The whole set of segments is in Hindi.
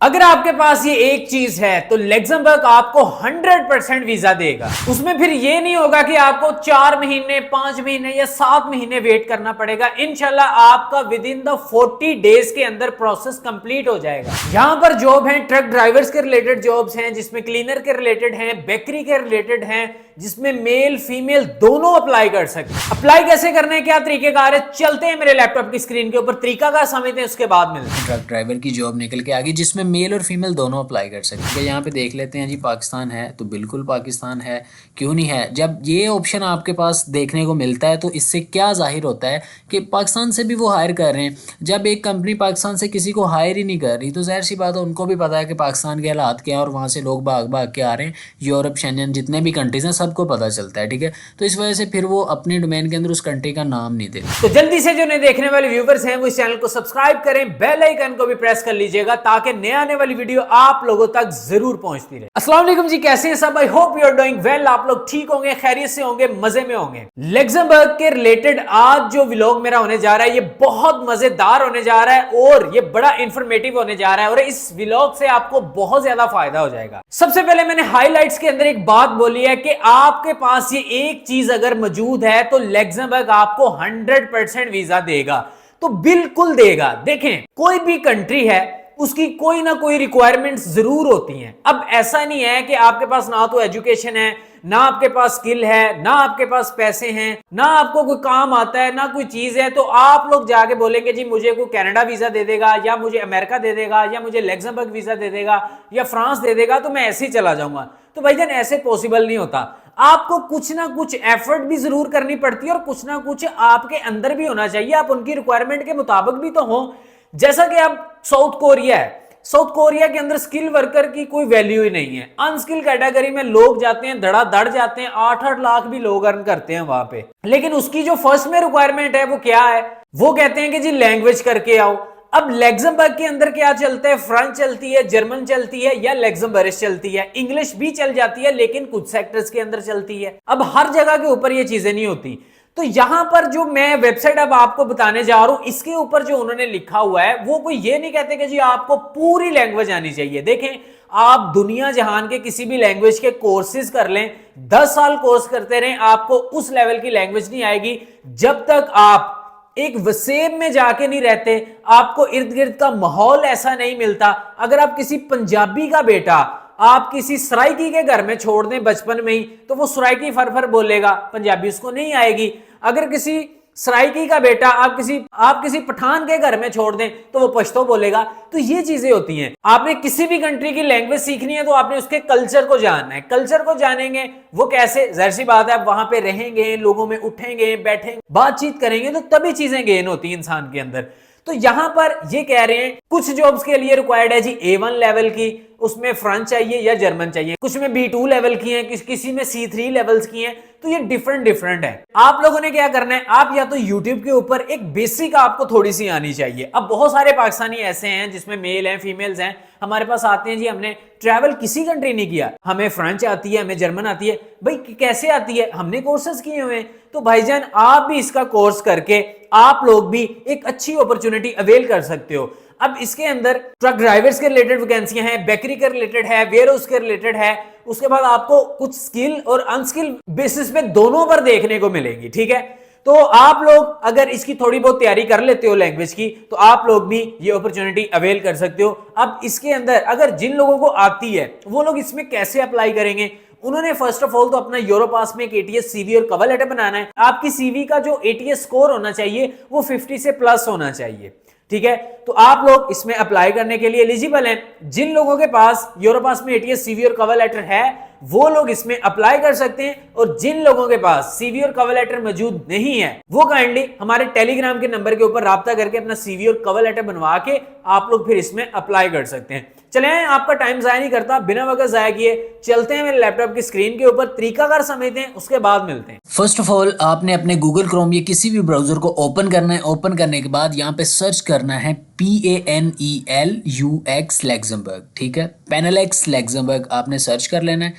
अगर आपके पास ये एक चीज है तो लग्जमबर्ग आपको 100% वीजा देगा। उसमें फिर ये नहीं होगा कि आपको 4 महीने 5 महीने या 7 महीने वेट करना पड़ेगा। इंशाल्लाह आपका विद इन द 40 डेज के अंदर प्रोसेस कंप्लीट हो जाएगा। यहां पर जॉब है, ट्रक ड्राइवर्स के रिलेटेड जॉब्स हैं, जिसमें क्लीनर के रिलेटेड हैं, बेकरी के रिलेटेड हैं, जिसमें मेल फीमेल दोनों अप्लाई कर सकते हैं। अप्लाई कैसे करने हैं, क्या तरीकेकार है, चलते हैं मेरे लैपटॉप की स्क्रीन के ऊपर, तरीका का समझते हैं, उसके बाद मिलते हैं। ट्रक ड्राइवर की जॉब निकल के आ गई जिसमें मेल और फीमेल दोनों अप्लाई कर सकते हैं। यहाँ पे देख लेते हैं जी, पाकिस्तान है तो बिल्कुल पाकिस्तान है, क्यों नहीं है। जब ये ऑप्शन आपके पास देखने को मिलता है तो इससे क्या जाहिर होता है कि पाकिस्तान से भी वो हायर कर रहे हैं। जब एक कंपनी पाकिस्तान से किसी को हायर ही नहीं कर रही तो जाहिर सी बात है उनको भी पता है कि पाकिस्तान के हालात क्या है और वहाँ से लोग भाग भाग के आ रहे हैं। यूरोप शेंजन जितने भी कंट्रीज हैं सबको पता चलता है, ठीक है। तो इस वजह से फिर वो अपने डोमेन के अंदर उस कंट्री का नाम नहीं देते। तो जल्दी से जो नए देखने वाले व्यूवर्स हैं वो इस चैनल को सब्सक्राइब करें, बेल आइकन को भी प्रेस कर लीजिएगा ताकि नए आने वाली वीडियो आप लोगों तक जरूर पहुंचती रहे। अस्सलाम वालेकुम जी, कैसे हैं सब? I hope you are doing well. आप लोग ठीक होंगे, खैरियत से होंगे, मजे में होंगे। लग्जमबर्ग के रिलेटेड आज जो व्लॉग मेरा होने जा रहा है ये बहुत मजेदार होने जा रहा है और ये बड़ा इंफॉर्मेटिव होने जा रहा है और इस व्लॉग से आपको बहुत ज्यादा फायदा हो जाएगा। सबसे पहले मैंने हाइलाइट्स के अंदर एक बात बोली है कि आपके पास ये एक चीज अगर मौजूद है तो लग्जमबर्ग आपको 100% वीजा देगा, तो बिल्कुल देगा। देखें, कोई भी कंट्री है उसकी कोई ना कोई रिक्वायरमेंट्स जरूर होती हैं। अब ऐसा नहीं है कि आपके पास ना तो एजुकेशन है, ना आपके पास स्किल है, ना आपके पास पैसे हैं, ना आपको कोई काम आता है, ना कोई चीज है, तो आप लोग जाके बोलेंगे जी मुझे कोई कनाडा वीजा दे देगा या मुझे अमेरिका दे देगा या मुझे लग्जमबर्ग वीजा दे देगा या फ्रांस दे देगा तो मैं ऐसे ही चला जाऊंगा। तो भाईजान ऐसे पॉसिबल नहीं होता। आपको कुछ ना कुछ एफर्ट भी जरूर करनी पड़ती है और कुछ ना कुछ आपके अंदर भी होना चाहिए। आप उनकी रिक्वायरमेंट के मुताबिक भी तो हो। जैसा कि अब साउथ कोरिया है, साउथ कोरिया के अंदर स्किल वर्कर की कोई वैल्यू ही नहीं है। अनस्किल कैटेगरी में लोग जाते हैं, धड़ाधड़ जाते हैं, 8-8 लाख भी लोग अर्न करते हैं वहां पे। लेकिन उसकी जो फर्स्ट में रिक्वायरमेंट है वो क्या है, वो कहते हैं कि जी लैंग्वेज करके आओ। अब लग्जमबर्ग के अंदर क्या चलता है, फ्रेंच चलती है, जर्मन चलती है या लग्जमबर्गिश चलती है। इंग्लिश भी चल जाती है लेकिन कुछ सेक्टर्स के अंदर चलती है। अब हर जगह के ऊपर ये चीजें नहीं होती। तो यहां पर जो मैं वेबसाइट अब आपको बताने जा रहा हूं इसके ऊपर जो उन्होंने लिखा हुआ है वो कोई ये नहीं कहते कि जी आपको पूरी लैंग्वेज आनी चाहिए। देखें, आप दुनिया जहान के किसी भी लैंग्वेज के कोर्सेज कर लें, 10 साल कोर्स करते रहें, आपको उस लेवल की लैंग्वेज नहीं आएगी जब तक आप एक वसेब में जाके नहीं रहते, आपको इर्द गिर्द का माहौल ऐसा नहीं मिलता। अगर आप किसी पंजाबी का बेटा आप किसी सराइकी के घर में छोड़ दें बचपन में ही तो वो सराइकी फर बोलेगा, पंजाबी उसको नहीं आएगी। अगर किसी सराइकी का बेटा आप किसी पठान के घर में छोड़ दें तो वो पश्तो बोलेगा। तो ये चीजें होती हैं। आपने किसी भी कंट्री की लैंग्वेज सीखनी है तो आपने उसके कल्चर को जानना है। कल्चर को जानेंगे वो कैसे, जाहिर सी बात है आप वहां पे रहेंगे, लोगों में उठेंगे, बैठेंगे, बातचीत करेंगे तो तभी चीजें गेन होती है इंसान के अंदर। तो यहां पर ये कह रहे हैं कुछ जॉब्स के लिए रिक्वायर्ड है जी A1 लेवल की, उसमें फ्रेंच चाहिए या जर्मन चाहिए, कुछ में B2 लेवल की है, किसी में C3 लेवल्स की हैं। तो ये डिफरेंट है। आप लोगों ने क्या करना है, आप या तो YouTube के ऊपर एक बेसिक आपको थोड़ी सी आनी चाहिए। अब बहुत सारे पाकिस्तानी ऐसे हैं जिसमें मेल हैं, फीमेल्स हैं, हमारे पास आते हैं जी हमने ट्रैवल किसी कंट्री नहीं किया, हमें फ्रेंच आती है, हमें जर्मन आती है। भाई कैसे आती है, हमने कोर्सेज किए हुए हैं। तो भाईजान आप भी इसका कोर्स करके आप लोग भी एक अच्छी अपॉर्चुनिटी अवेल कर सकते हो। अब इसके अंदर ट्रक ड्राइवर्स के रिलेटेड वैकेंसियां हैं, बेकरी के रिलेटेड है, वेयर हाउस के रिलेटेड है। उसके बाद आपको कुछ स्किल और अनस्किल बेसिस पे दोनों पर देखने को मिलेंगी, ठीक है। तो आप लोग अगर इसकी थोड़ी बहुत तैयारी कर लेते हो लैंग्वेज की तो आप लोग भी ये अपॉर्चुनिटी अवेल कर सकते हो। अब इसके अंदर अगर जिन लोगों को आती है वो लोग इसमें कैसे अप्लाई करेंगे, उन्होंने फर्स्ट ऑफ ऑल तो अपना यूरोपास में एक ATS CV और कवर लेटर बनाना है। आपकी CV का जो ATS स्कोर होना चाहिए वो 50 से प्लस होना चाहिए, ठीक है। तो आप लोग इसमें अप्लाई करने के लिए एलिजिबल हैं। जिन लोगों के पास यूरोपास में ATS CV और कवर लेटर है वो लोग इसमें अप्लाई कर सकते हैं और जिन लोगों के पास CV और कवर लेटर मौजूद नहीं है वो काइंडली हमारे टेलीग्राम के नंबर के ऊपर राब्ता करके अपना CV और कवर लेटर बनवा के आप लोग फिर इसमें अप्लाई कर सकते हैं। चले आपका टाइम जाया नहीं करता, बिना वक्त जाया किए चलते हैं मेरे लैपटॉप की स्क्रीन के ऊपर, तरीकाकार समझते हैं, उसके बाद मिलते हैं। फर्स्ट ऑफ ऑल आपने अपने गूगल क्रोम या किसी भी ब्राउजर को ओपन करना है। ओपन करने के बाद यहाँ पे सर्च करना है PANELUX लग्जमबर्ग, ठीक है। पेनेलेक्स लग्जमबर्ग आपने सर्च कर लेना है।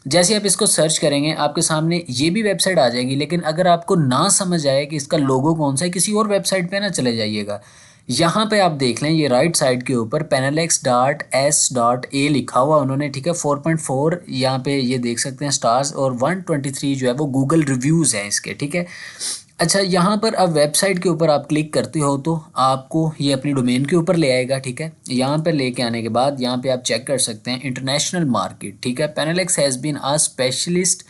जैसे आप इसको सर्च करेंगे आपके सामने ये भी वेबसाइट आ जाएगी। लेकिन अगर आपको ना समझ आए कि इसका लोगो कौन सा है, किसी और वेबसाइट पे ना चले जाइएगा। यहाँ पे आप देख लें ये राइट साइड के ऊपर penalex.s.a लिखा हुआ उन्होंने, ठीक है। 4.4 यहाँ पे ये देख सकते हैं स्टार्स, और 123 जो है वो गूगल रिव्यूज़ हैं इसके, ठीक है। अच्छा, यहाँ पर अब वेबसाइट के ऊपर आप क्लिक करते हो तो आपको ये अपनी डोमेन के ऊपर ले आएगा, ठीक है। यहाँ पर लेके आने के बाद यहाँ पे आप चेक कर सकते हैं इंटरनेशनल मार्केट, ठीक है। Penalex has been a specialist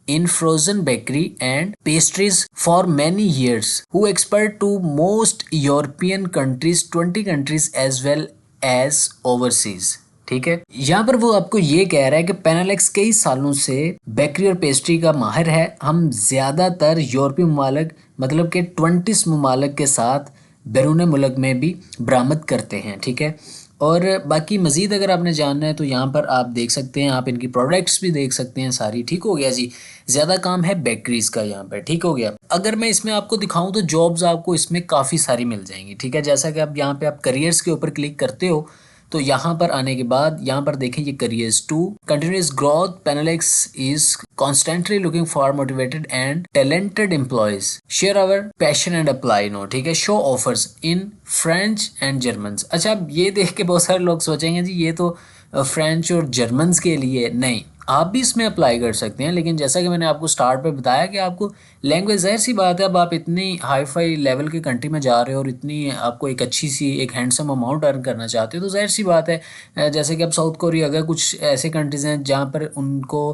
in frozen bakery and pastries for many years, who export to most European countries, 20 countries as well as overseas, ठीक है। यहाँ पर वो आपको ये कह रहा है कि पेनालेक्स कई सालों से बेकरी और पेस्ट्री का माहिर है। हम ज़्यादातर यूरोपीय ममालिक मतलब के 20 ममालिक के साथ बैरून मुल्क में भी बरामद करते हैं, ठीक है। और बाकी मज़ीद अगर आपने जानना है तो यहाँ पर आप देख सकते हैं, आप इनकी प्रोडक्ट्स भी देख सकते हैं सारी, ठीक हो गया जी। ज़्यादा काम है बेकरीज़ का यहाँ पर, ठीक हो गया। अगर मैं इसमें आपको दिखाऊं तो जॉब्स आपको इसमें काफ़ी सारी मिल जाएंगी, ठीक है। जैसा कि आप यहाँ पे आप करियर्स के ऊपर क्लिक करते हो तो यहाँ पर आने के बाद यहाँ पर देखें ये careers 2 continuous growth, Penalex is constantly looking for motivated and talented employees, share our passion and apply now, ठीक है। Show offers in French and German. अच्छा, अब ये देख के बहुत सारे लोग सोचेंगे जी ये तो फ्रेंच और जर्मन्स के लिए, नहीं, आप भी इसमें अप्लाई कर सकते हैं। लेकिन जैसा कि मैंने आपको स्टार्ट पे बताया कि आपको लैंग्वेज, ज़ाहिर सी बात है, अब आप इतनी हाई फाई लेवल की कंट्री में जा रहे हो और इतनी आपको एक अच्छी सी एक हैंडसम अमाउंट अर्न करना चाहते हो तो ज़ाहिर सी बात है जैसे कि अब साउथ कोरिया, अगर कुछ ऐसे कंट्रीज़ हैं जहाँ पर उनको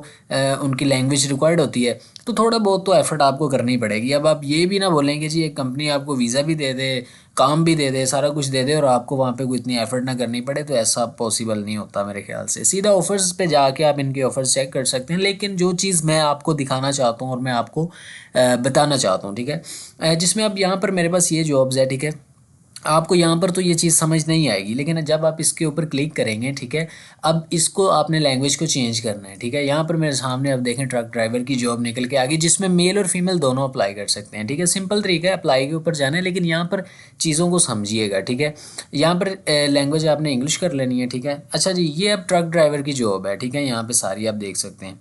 उनकी लैंग्वेज रिक्वायर्ड होती है तो थोड़ा बहुत तो एफर्ट आपको करनी पड़ेगी। अब आप ये भी ना बोलेंगे जी एक कंपनी आपको वीज़ा भी दे दे, काम भी दे दे, सारा कुछ दे दे और आपको वहाँ पे कोई इतनी एफर्ट ना करनी पड़े, तो ऐसा पॉसिबल नहीं होता मेरे ख्याल से। सीधा ऑफर्स पे जाके आप इनके ऑफर्स चेक कर सकते हैं। लेकिन जो चीज़ मैं आपको दिखाना चाहता हूँ और मैं आपको बताना चाहता हूँ, ठीक है, जिसमें अब यहाँ पर मेरे पास ये जॉब्स है, ठीक है। आपको यहाँ पर तो ये चीज़ समझ नहीं आएगी, लेकिन जब आप इसके ऊपर क्लिक करेंगे, ठीक है, अब इसको आपने लैंग्वेज को चेंज करना है, ठीक है। यहाँ पर मेरे सामने अब देखें ट्रक ड्राइवर की जॉब निकल के आ गई जिसमें मेल और फीमेल दोनों अप्लाई कर सकते हैं, ठीक है। सिंपल तरीका है अप्लाई के ऊपर जाना है, लेकिन यहाँ पर चीज़ों को समझिएगा, ठीक है। यहाँ पर लैंग्वेज आपने इंग्लिश कर लेनी है, ठीक है। अच्छा जी, ये अब ट्रक ड्राइवर की जॉब है, ठीक है, यहाँ पर सारी आप देख सकते हैं।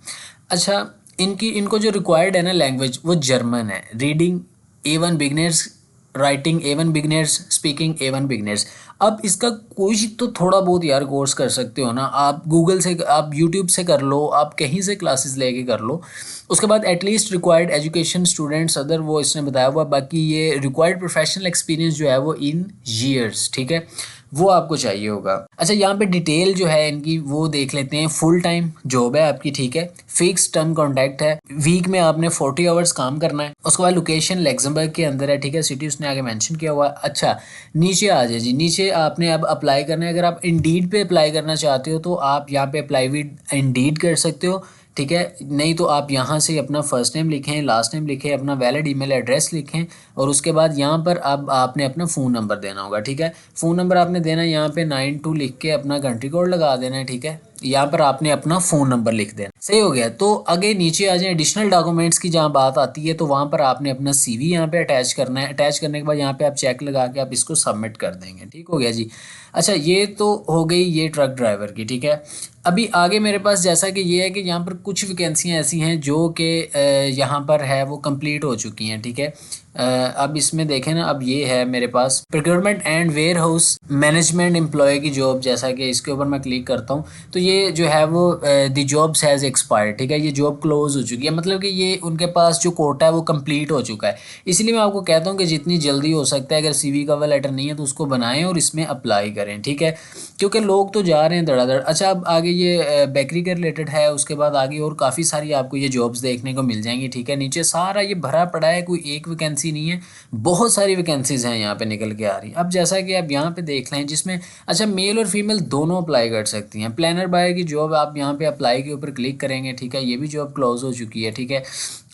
अच्छा, इनको जो रिक्वायर्ड है ना लैंग्वेज वो जर्मन है। Reading A1 beginners, writing A1 beginners, speaking A1 beginners. अब इसका कोई तो थोड़ा बहुत यार कोर्स कर सकते हो ना, आप गूगल से, आप यूट्यूब से कर लो, आप कहीं से क्लासेस लेके कर लो। उसके बाद at least required education students other, वो इसने बताया हुआ। बाकी ये रिक्वायर्ड प्रोफेशनल एक्सपीरियंस जो है वो इन ईयर्स, ठीक है, वो आपको चाहिए होगा। अच्छा, यहाँ पे डिटेल जो है इनकी वो देख लेते हैं। फुल टाइम जॉब है आपकी, ठीक है, फिक्स टर्म कॉन्ट्रैक्ट है, वीक में आपने 40 आवर्स काम करना है। उसके बाद लोकेशन लग्जमबर्ग के अंदर है, ठीक है, सिटी उसने आगे मेंशन किया हुआ है। अच्छा, नीचे आ जाए जी, नीचे आपने अब अप्लाई करना है। अगर आप इंडीड पे अप्लाई करना चाहते हो तो आप यहाँ पे अप्लाई विद इंडीड कर सकते हो, ठीक है। नहीं तो आप यहाँ से अपना फर्स्ट नेम लिखें, लास्ट नेम लिखें, अपना वैलिड ईमेल एड्रेस लिखें और उसके बाद यहाँ पर अब आपने अपना फ़ोन नंबर देना होगा, ठीक है। फ़ोन नंबर आपने देना है यहाँ पे 92 लिख के अपना कंट्री कोड लगा देना है, ठीक है। यहाँ पर आपने अपना फ़ोन नंबर लिख देना, सही हो गया। तो आगे नीचे आ जाए, एडिशनल डॉक्यूमेंट्स की जहाँ बात आती है तो वहाँ पर आपने अपना CV यहाँ पे अटैच करना है। अटैच करने के बाद यहाँ पे आप चेक लगा के आप इसको सबमिट कर देंगे, ठीक हो गया जी। अच्छा, ये तो हो गई ये ट्रक ड्राइवर की, ठीक है। अभी आगे मेरे पास जैसा कि ये है कि यहाँ पर कुछ वैकेंसियाँ ऐसी हैं जो कि यहाँ पर है वो कंप्लीट हो चुकी हैं, ठीक है। अब इसमें देखें ना, अब ये है मेरे पास procurement and warehouse management employ की जॉब। जैसा कि इसके ऊपर मैं क्लिक करता हूँ तो ये जो है वो दी जॉब्स हैज़ एक्सपायर्ड, ठीक है, ये जॉब क्लोज हो चुकी है। मतलब कि ये उनके पास जो कोटा है वो कंप्लीट हो चुका है। इसलिए मैं आपको कहता हूँ कि जितनी जल्दी हो सकता है, अगर CV कवर लेटर नहीं है तो उसको बनाएं और इसमें अप्लाई करें, ठीक है, क्योंकि लोग तो जा रहे हैं धड़ाधड़। अच्छा, अब आगे ये बेकरी के रिलेटेड है, उसके बाद आगे और काफ़ी सारी आपको ये जॉब्स देखने को मिल जाएंगी, ठीक है। नीचे सारा ये भरा पड़ा है, कोई एक वैकेंसी नहीं है, बहुत सारी वैकेंसीज हैं यहाँ पे निकल के आ रही। अब जैसा कि आप यहाँ पे देख लें जिसमें अच्छा मेल और फीमेल दोनों अप्लाई कर सकती हैं। प्लानर बाय की जॉब आप यहाँ पे अप्लाई के ऊपर क्लिक करेंगे, ठीक है, ये भी जॉब क्लोज हो चुकी है, ठीक है।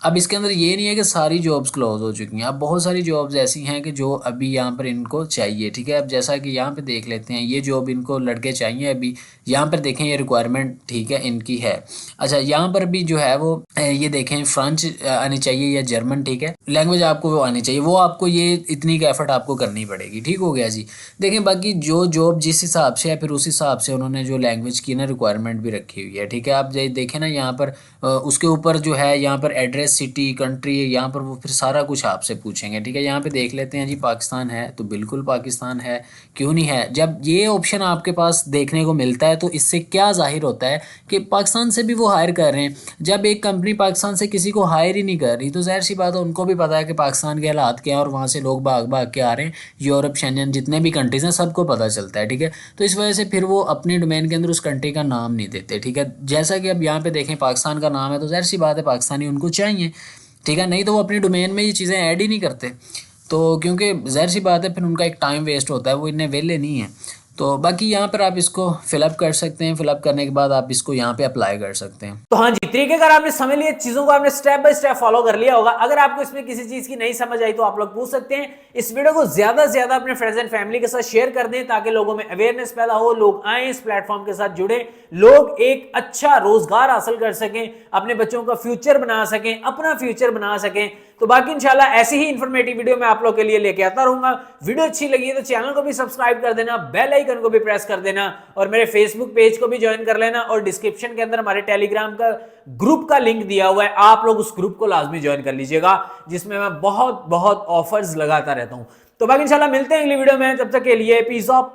अब इसके अंदर ये नहीं है कि सारी जॉब्स क्लोज हो चुकी हैं, अब बहुत सारी जॉब्स ऐसी हैं कि जो अभी यहाँ पर इनको चाहिए, ठीक है। अब जैसा कि यहाँ पे देख लेते हैं, ये जॉब इनको लड़के चाहिए अभी, यहाँ पर देखें ये रिक्वायरमेंट, ठीक है, इनकी है। अच्छा, यहाँ पर भी जो है वो ये देखें फ्रेंच आनी चाहिए या जर्मन, ठीक है, लैंग्वेज आपको वो आनी चाहिए, वो आपको ये इतनी का एफर्ट आपको करनी पड़ेगी, ठीक हो गया जी। देखें बाकी जो जॉब जिस हिसाब से है फिर उस हिसाब से उन्होंने जो लैंग्वेज की ना रिक्वायरमेंट भी रखी हुई है, ठीक है। आप देखें ना यहाँ पर उसके ऊपर जो है यहाँ पर एड्रेस सिटी कंट्री, यहाँ पर वो फिर सारा कुछ आपसे पूछेंगे। ठीक है, यहाँ पे देख लेते हैं जी, पाकिस्तान है तो बिल्कुल पाकिस्तान है, क्यों नहीं है। जब ये ऑप्शन आपके पास देखने को मिलता है तो इससे क्या जाहिर होता है कि पाकिस्तान से भी वो हायर कर रहे हैं। जब एक कंपनी पाकिस्तान से किसी को हायर ही नहीं कर रही तो जाहिर सी बात है उनको भी पता है कि पाकिस्तान के हालात क्या है और वहाँ से लोग भाग भाग के आ रहे हैं। यूरोप, शेंजन जितने भी कंट्रीज़ हैं सबको पता चलता है। ठीक है, तो इस वजह से फिर वो अपने डोमेन के अंदर उस कंट्री का नाम नहीं देते। ठीक है, जैसा कि अब यहाँ पे देखें पाकिस्तान का नाम है तो जाहिर सी बात है पाकिस्तानी उनको चाहिए। ठीक है, नहीं तो वो अपनी डोमेन में ये चीज़ें ऐड ही नहीं करते। तो क्योंकि जाहिर सी बात है फिर उनका एक टाइम वेस्ट होता है, वो इतने वेले नहीं है। तो बाकी यहाँ पर आप इसको फिलअप कर सकते हैं। फिलअप करने के बाद आप इसको यहाँ पे अप्लाई कर सकते हैं। तो हाँ जी, तरीकेकार आपने समझ लिया, चीजों को आपने स्टेप बाय स्टेप फॉलो कर लिया होगा। अगर आपको इसमें किसी चीज की नहीं समझ आई तो आप लोग पूछ सकते हैं। इस वीडियो को ज्यादा से ज्यादा अपने फ्रेंड्स एंड फैमिली के साथ शेयर कर दें ताकि लोगों में अवेयरनेस पैदा हो, लोग आए इस प्लेटफॉर्म के साथ जुड़े, लोग एक अच्छा रोजगार हासिल कर सकें, अपने बच्चों का फ्यूचर बना सकें, अपना फ्यूचर बना सकें। तो बाकी इंशाल्लाह ऐसी ही इंफॉर्मेटिव वीडियो मैं आप लोग के लिए लेके आता रहूंगा। वीडियो अच्छी लगी है तो चैनल को भी सब्सक्राइब कर देना, बेल आइकन को भी प्रेस कर देना और मेरे फेसबुक पेज को भी ज्वाइन कर लेना। और डिस्क्रिप्शन के अंदर हमारे टेलीग्राम का ग्रुप का लिंक दिया हुआ है, आप लोग उस ग्रुप को लाजमी ज्वाइन कर लीजिएगा, जिसमें मैं बहुत बहुत ऑफर्स लगाता रहता हूं। तो बाकी इंशाल्लाह मिलते हैं अगली वीडियो में, तब तक के लिए पीस ऑफ।